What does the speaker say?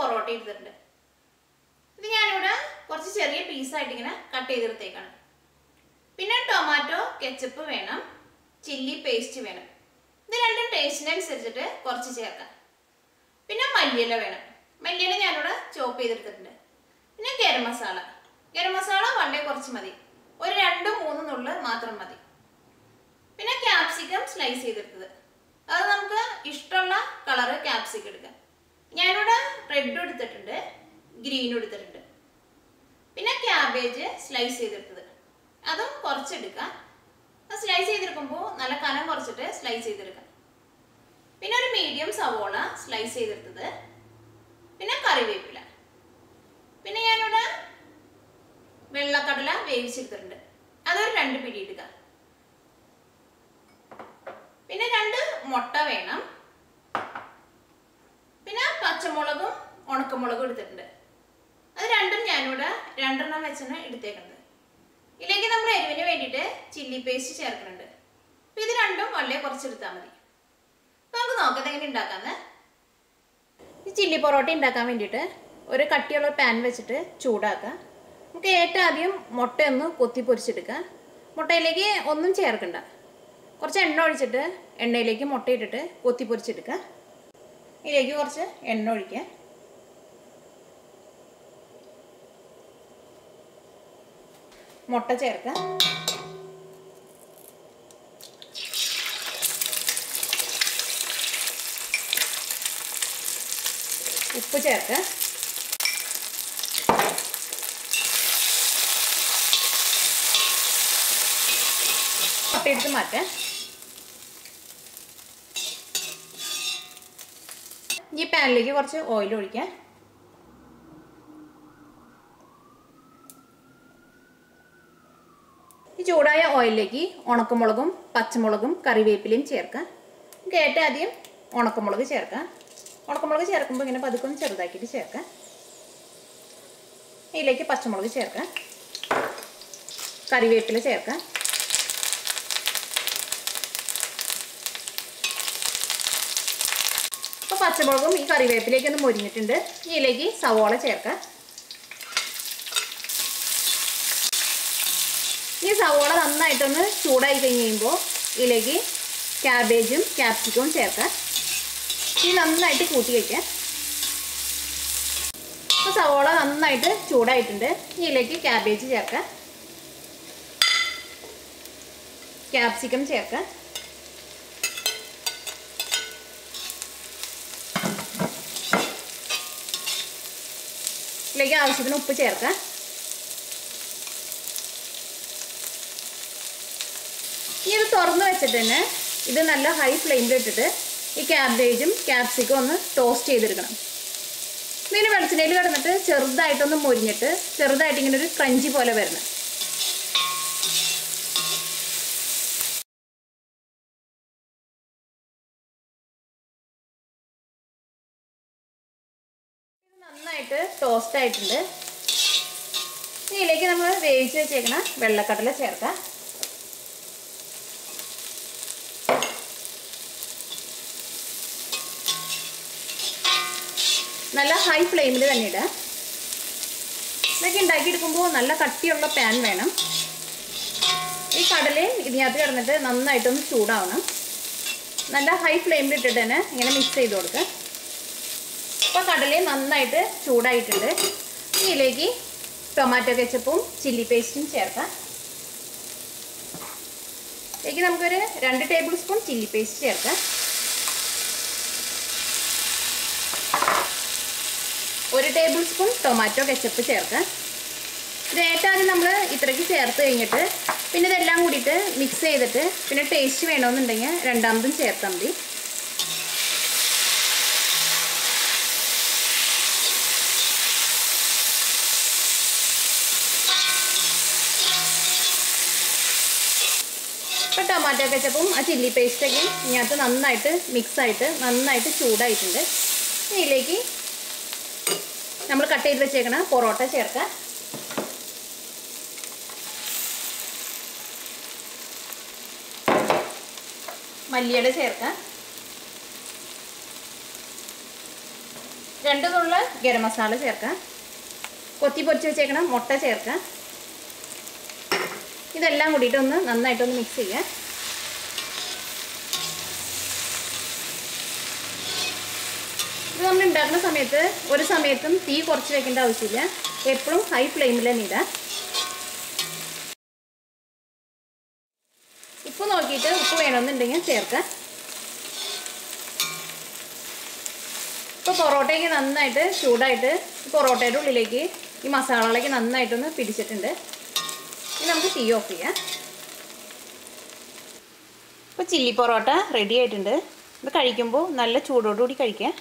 പൊറോട്ട എടുത്തിട്ടുണ്ട്. ഇത് ഞാനിവിടെ കുറച്ച് ചെറിയ പീസായിട്ട് ഇങ്ങനെ കട്ട് ചെയ്തെടുത്തേക്കാണ്. പിന്നെ ടൊമാറ്റോ കെച്ചപ്പ് വേണം, ചില്ലി പേസ്റ്റ് വേണം. ഇത് രണ്ടും ടേസ്റ്റിനനുസരിച്ചിട്ട് കുറച്ച് ചേർക്കാം. പിന്നെ മല്ലിയില വേണം. മല്ലിയില ഞാനിവിടെ ചോപ്പ് ചെയ്തെടുത്തിട്ടുണ്ട്. പിന്നെ ഗരം മസാല. ഗരം മസാല വളരെ കുറച്ച് മതി, ഒരു 2-3 നുള്ള് മാത്രം മതി. പിന്നെ ക്യാപ്സിക്കം സ്ലൈസ് ചെയ്തെടുത്തത്, അത് നമുക്ക് ഇഷ്ടമുള്ള കളറ് ക്യാപ്സിക്കം എടുക്കാം. ഞാനിവിടെ റെഡും എടുത്തിട്ടുണ്ട്, ഗ്രീനും എടുത്തിട്ടുണ്ട്. പിന്നെ ക്യാബേജ് സ്ലൈസ് ചെയ്തെടുത്തത്, അതും കുറച്ചെടുക്കാം. അത് സ്ലൈസ് ചെയ്തെടുക്കുമ്പോൾ നല്ല കനം കുറച്ചിട്ട് സ്ലൈസ് ചെയ്തെടുക്കാം. പിന്നെ ഒരു മീഡിയം സവോള സ്ലൈസ് ചെയ്തെടുത്തത്, പിന്നെ കറിവേപ്പില. പിന്നെ ഞാനിവിടെ വെള്ളക്കടല വേവിച്ചെടുത്തിട്ടുണ്ട്, അതൊരു 2 പിടി ഇടുക. പിന്നെ 2 മുട്ട വേണം. പിന്നെ പച്ചമുളകും ഉണക്കമുളകും എടുത്തിട്ടുണ്ട്, അത് രണ്ടും ഞാനിവിടെ 2 വെച്ചാണ് എടുത്തേക്കുന്നത്. ഇതിലേക്ക് നമ്മൾ എരിവിന് വേണ്ടിയിട്ട് ചില്ലി പേസ്റ്റ് ചേർക്കുന്നുണ്ട്. അപ്പോൾ ഇത് രണ്ടും വളരെ കുറച്ചെടുത്താൽ മതി. അപ്പോൾ നമുക്ക് നോക്കാം എങ്ങനെ ഉണ്ടാക്കാമെന്ന്. ഈ ചില്ലി പൊറോട്ട ഉണ്ടാക്കാൻ വേണ്ടിയിട്ട് ഒരു കട്ടിയുള്ള പാൻ വെച്ചിട്ട് ചൂടാക്കുക. നമുക്ക് ഏറ്റവും ആദ്യം മുട്ട ഒന്ന് കൊത്തി പൊരിച്ചെടുക്കുക. മുട്ടയിലേക്ക് ഒന്നും ചേർക്കണ്ട, കുറച്ച് എണ്ണ ഒഴിച്ചിട്ട് എണ്ണയിലേക്ക് മുട്ട ഇട്ടിട്ട് കൊത്തി പൊരിച്ചെടുക്കുക. ഇതിലേക്ക് കുറച്ച് എണ്ണ ഒഴിക്കുക. മുട്ട ചേർക്കുക. ഉപ്പ് ചേർക്കുക. മുട്ട എടുത്ത് മാറ്റാം. ഈ പാനിലേക്ക് കുറച്ച് ഓയിൽ ഒഴിക്കാം. ഈ ചൂടായ ഓയിലിലേക്ക് ഉണക്കമുളകും പച്ചമുളകും കറിവേപ്പിലയും ചേർക്കാം. നമുക്ക് ഏറ്റവും ആദ്യം ഉണക്കമുളക് ചേർക്കാം. ഉണക്കമുളക് ചേർക്കുമ്പോൾ ഇങ്ങനെ പതുക്കൊന്ന് ചെറുതാക്കിയിട്ട് ചേർക്കാം. ഇതിലേക്ക് പച്ചമുളക് ചേർക്കാം, കറിവേപ്പില ചേർക്കാം. അപ്പോൾ പച്ചമുളകും ഈ കറിവേപ്പിലേക്ക് ഒന്ന് മൊരിഞ്ഞിട്ടുണ്ട്. ഇതിലേക്ക് സവോള ചേർക്കാം. ഈ സവോള നന്നായിട്ടൊന്ന് ചൂടായി കഴിഞ്ഞ് കഴിയുമ്പോൾ ഇതിലേക്ക് ക്യാബേജും ക്യാപ്സിക്കവും ചേർക്കാം. ഇത് നന്നായിട്ട് കൂട്ടി വയ്ക്കാം. അപ്പോൾ സവോള നന്നായിട്ട് ചൂടായിട്ടുണ്ട്. ഇതിലേക്ക് ക്യാബേജ് ചേർക്കാം, ക്യാപ്സിക്കം ചേർക്കാം. ഇതിലേക്ക് ആവശ്യത്തിന് ഉപ്പ് ചേർക്കാം. ഇത് തുറന്ന് വെച്ചിട്ട് തന്നെ ഇത് നല്ല ഹൈ ഫ്ലെയിമിൽ ഇട്ടിട്ട് ഈ ക്യാബേജും ക്യാപ്സിക്കും ഒന്ന് ടോസ്റ്റ് ചെയ്തെടുക്കണം. ഇതിന് വെളിച്ചെണ്ണയിൽ കിടന്നിട്ട് ചെറുതായിട്ടൊന്ന് മൊരിഞ്ഞിട്ട് ചെറുതായിട്ട് ഇങ്ങനെ ഒരു ക്രഞ്ചി പോലെ വരണം. ഇത് നന്നായിട്ട് ടോസ്റ്റ് ആയിട്ടുണ്ട്. ഇതിലേക്ക് നമ്മൾ വേവിച്ച് വെച്ചേക്കണ വെള്ളക്കടല ചേർക്കാം. നല്ല ഹൈ ഫ്ലെയിമിൽ തന്നെ ഇടാം. ഇതൊക്കെ ഉണ്ടാക്കിയെടുക്കുമ്പോൾ നല്ല കട്ടിയുള്ള പാൻ വേണം. ഈ കടലയും ഇതിനകത്ത് കിടന്നിട്ട് നന്നായിട്ടൊന്ന് ചൂടാവണം. നല്ല ഹൈ ഫ്ലെയിമിൽ ഇട്ടിട്ട് തന്നെ ഇങ്ങനെ മിക്സ് ചെയ്ത് കൊടുക്കുക. അപ്പോൾ കടലയും നന്നായിട്ട് ചൂടായിട്ടുണ്ട്. ഇതിലേക്ക് ടൊമാറ്റോ കെച്ചപ്പും ചില്ലി പേസ്റ്റും ചേർക്കാം. ഇതിലേക്ക് നമുക്കൊരു 2 ടേബിൾ സ്പൂൺ ചില്ലി പേസ്റ്റ് ചേർക്കാം. 1 ടേബിൾ സ്പൂൺ ടൊമാറ്റോ കെച്ചപ്പ് ചേർക്കാം. ഇത് ഏറ്റവും ആദ്യം നമ്മൾ ഇത്രയ്ക്ക് ചേർത്ത് കഴിഞ്ഞിട്ട് പിന്നെ ഇതെല്ലാം കൂടിയിട്ട് മിക്സ് ചെയ്തിട്ട് പിന്നെ ടേസ്റ്റ് വേണമെന്നുണ്ടെങ്കിൽ രണ്ടാമതും ചേർത്താൽ മതി. ഇപ്പോൾ ടൊമാറ്റോ കെച്ചപ്പും ആ ചില്ലി പേസ്റ്റൊക്കെ ഇതിനകത്ത് നന്നായിട്ട് ചൂടായിട്ടുണ്ട്. ഇതിലേക്ക് നമ്മൾ കട്ട് ചെയ്ത് വെച്ചേക്കണ പൊറോട്ട ചേർക്കാം. മല്ലിയില ചേർക്കാം. 2 നുള്ള ഗരം മസാല ചേർക്കാം. കൊത്തി പൊരിച്ച് വെച്ചേക്കണം മുട്ട ചേർക്കാം. ഇതെല്ലാം കൂടിയിട്ട് ഒന്ന് നന്നായിട്ടൊന്ന് മിക്സ് ചെയ്യാം. ഇത് നമ്മൾ ഉണ്ടാക്കുന്ന സമയത്ത് ഒരു സമയത്തും തീ കുറച്ച് വെക്കേണ്ട ആവശ്യമില്ല. എപ്പോഴും ഹൈ ഫ്ലെയിമിൽ തന്നെ ഇടാം. ഉപ്പ് നോക്കിയിട്ട് ഉപ്പ് വേണമെന്നുണ്ടെങ്കിൽ ചേർക്കാം. ഇപ്പോൾ പൊറോട്ടയ്ക്ക് നന്നായിട്ട് ചൂടായിട്ട് പൊറോട്ടയുടെ ഉള്ളിലേക്ക് ഈ മസാലകളൊക്കെ നന്നായിട്ടൊന്ന് പിടിച്ചിട്ടുണ്ട്. ഇനി നമുക്ക് തീ ഓഫ് ചെയ്യാം. ഇപ്പോൾ ചില്ലി പൊറോട്ട റെഡി ആയിട്ടുണ്ട്. ഇത് കഴിക്കുമ്പോൾ നല്ല ചൂടോടുകൂടി കഴിക്കാം.